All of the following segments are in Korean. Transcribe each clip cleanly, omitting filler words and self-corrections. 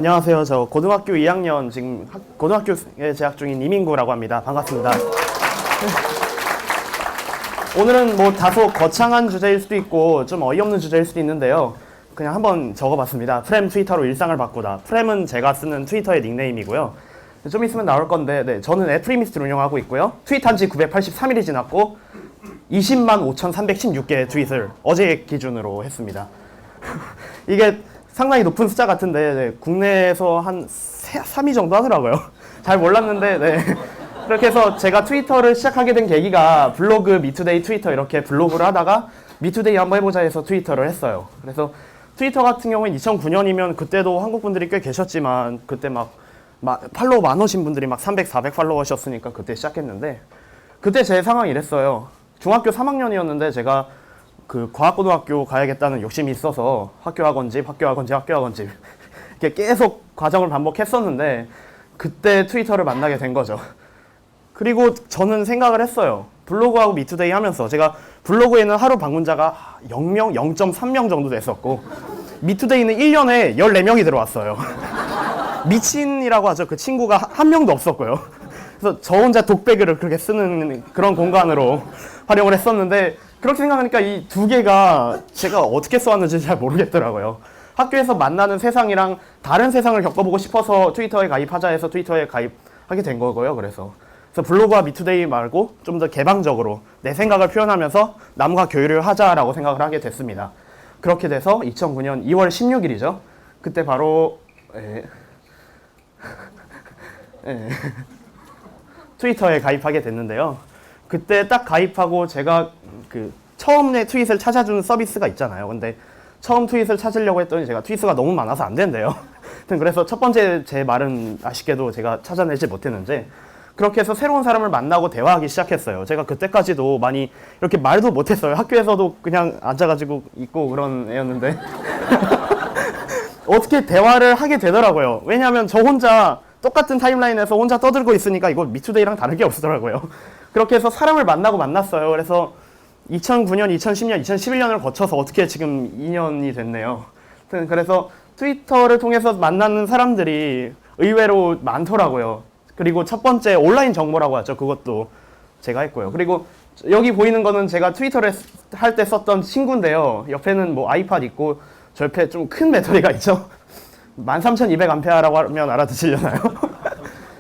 안녕하세요. 저 고등학교 2학년 지금 고등학교에 재학 중인 이민구라고 합니다. 반갑습니다. 오늘은 뭐 다소 거창한 주제일 수도 있고 좀 어이없는 주제일 수도 있는데요. 그냥 한번 적어봤습니다. 프렘 트위터로 일상을 바꾸다. 프렘은 제가 쓰는 트위터의 닉네임이고요. 좀 있으면 나올 건데 네, 저는 애프리미스트를 운영하고 있고요. 트윗한 지 983일이 지났고 20만 5,316개의 트윗을 어제 기준으로 했습니다. 이게 상당히 높은 숫자 같은데 네, 국내에서 한 3위 정도 하더라고요. 잘 몰랐는데 네. 그렇게 해서 제가 트위터를 시작하게 된 계기가 블로그, 미투데이, 트위터 이렇게 블로그를 하다가 미투데이 한번 해보자 해서 트위터를 했어요. 그래서 트위터 같은 경우는 2009년이면 그때도 한국 분들이 꽤 계셨지만 그때 막 팔로워 많으신 분들이 막 300, 400 팔로워셨으니까 그때 시작했는데 그때 제 상황이 이랬어요. 중학교 3학년이었는데 제가 그 과학고등학교 가야겠다는 욕심이 있어서 학교학원집 이렇게 계속 과정을 반복했었는데 그때 트위터를 만나게 된 거죠. 그리고 저는 생각을 했어요. 블로그하고 미투데이 하면서 제가 블로그에는 하루 방문자가 0명, 0.3명 정도 됐었고 미투데이는 1년에 14명이 들어왔어요. 미친이라고 하죠. 그 친구가 한 명도 없었고요. 그래서 저 혼자 독백을 그렇게 쓰는 그런 공간으로 활용을 했었는데 그렇게 생각하니까 이 두 개가 제가 어떻게 써왔는지 잘 모르겠더라고요. 학교에서 만나는 세상이랑 다른 세상을 겪어보고 싶어서 트위터에 가입하자 해서 트위터에 가입하게 된 거고요. 그래서 블로그와 미투데이 말고 좀 더 개방적으로 내 생각을 표현하면서 남과 교류를 하자라고 생각을 하게 됐습니다. 그렇게 돼서 2009년 2월 16일이죠. 그때 바로 트위터에 가입하게 됐는데요. 그때 딱 가입하고 제가 그 처음에 트윗을 찾아주는 서비스가 있잖아요. 근데 처음 트윗을 찾으려고 했더니 제가 트윗수가 너무 많아서 안 된대요. 그래서 첫 번째 제 말은 아쉽게도 제가 찾아내지 못했는데 그렇게 해서 새로운 사람을 만나고 대화하기 시작했어요. 제가 그때까지도 많이 이렇게 말도 못했어요. 학교에서도 그냥 앉아가지고 있고 그런 애였는데 어떻게 대화를 하게 되더라고요. 왜냐하면 저 혼자 똑같은 타임라인에서 혼자 떠들고 있으니까 이거 미투데이랑 다른 게 없더라고요. 그렇게 해서 사람을 만났어요. 그래서 2009년, 2010년, 2011년을 거쳐서 어떻게 지금 2년이 됐네요. 그래서 트위터를 통해서 만나는 사람들이 의외로 많더라고요. 그리고 첫 번째 온라인 정모라고 하죠. 그것도 제가 했고요. 그리고 여기 보이는 거는 제가 트위터를 할 때 썼던 친구인데요. 옆에는 뭐 아이팟 있고 저 옆에 좀 큰 배터리가 있죠. 13,200A라고 하면 알아듣으려나요?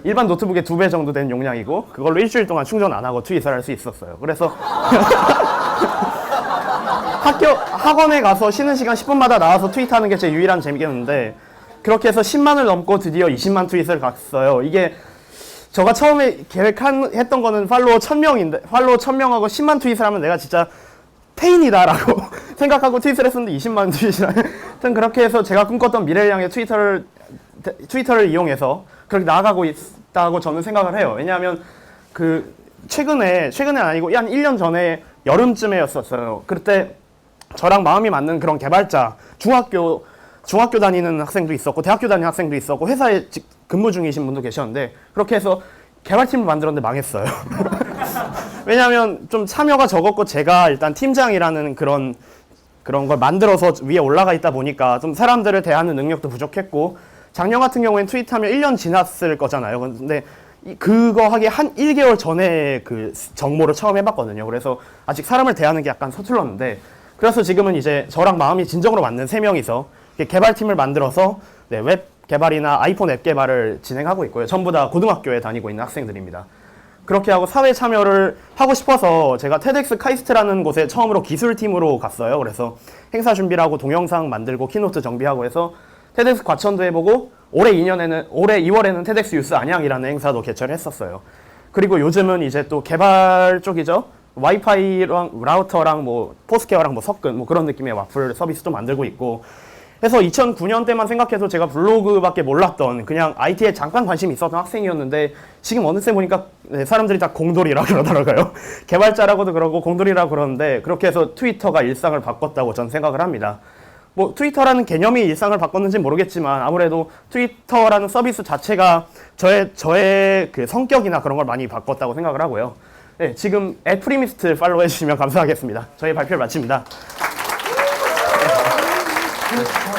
일반 노트북의 2배 정도 된 용량이고 그걸로 일주일 동안 충전 안 하고 트윗을 할 수 있었어요. 그래서 학원에 가서 쉬는 시간 10분마다 나와서 트윗하는 게 제 유일한 재미였는데 그렇게 해서 10만을 넘고 드디어 20만 트윗을 갔어요. 이게 제가 처음에 계획했던 거는 팔로워 1000명인데 팔로워 1000명하고 10만 트윗을 하면 내가 진짜 페인이다라고 생각하고 트윗을 했었는데 20만 트윗이라 하여튼 그렇게 해서 제가 꿈꿨던 미래를 향해 트위터를 이용해서 그렇게 나아가고 있다고 저는 생각을 해요. 왜냐하면 그 최근에 아니고 한 1년 전에 여름쯤에였었어요. 그때 저랑 마음이 맞는 그런 개발자 중학교 다니는 학생도 있었고 대학교 다니는 학생도 있었고 회사에 근무 중이신 분도 계셨는데 그렇게 해서 개발팀을 만들었는데 망했어요. 왜냐하면 좀 참여가 적었고 제가 일단 팀장이라는 그런 걸 만들어서 위에 올라가 있다 보니까 좀 사람들을 대하는 능력도 부족했고 작년 같은 경우에는 트윗하면 1년 지났을 거잖아요. 근데 그거 하기 한 1개월 전에 그 정모를 처음 해봤거든요. 그래서 아직 사람을 대하는 게 약간 서툴렀는데 그래서 지금은 이제 저랑 마음이 진정으로 맞는 3명이서 개발팀을 만들어서 웹 개발이나 아이폰 앱 개발을 진행하고 있고요. 전부 다 고등학교에 다니고 있는 학생들입니다. 그렇게 하고 사회 참여를 하고 싶어서 제가 TEDx 카이스트라는 곳에 처음으로 기술팀으로 갔어요. 그래서 행사 준비를 하고 동영상 만들고 키노트 정비하고 해서 TEDx 과천도 해보고 올해 2월에는 TEDx 유스 안양이라는 행사도 개최를 했었어요. 그리고 요즘은 이제 또 개발 쪽이죠. 와이파이랑 라우터랑 뭐 포스케어랑 뭐 섞은 뭐 그런 느낌의 와플 서비스도 만들고 있고 해서 2009년 때만 생각해도 제가 블로그밖에 몰랐던 그냥 IT에 잠깐 관심이 있었던 학생이었는데 지금 어느새 보니까 사람들이 다 공돌이라고 그러더라고요. 개발자라고도 그러고 공돌이라고 그러는데 그렇게 해서 트위터가 일상을 바꿨다고 전 생각을 합니다. 뭐 트위터라는 개념이 일상을 바꿨는지는 모르겠지만 아무래도 트위터라는 서비스 자체가 저의 그 성격이나 그런 걸 많이 바꿨다고 생각을 하고요. 네, 지금 애프리미스트 팔로우 해주시면 감사하겠습니다. 저희 발표를 마칩니다. 네.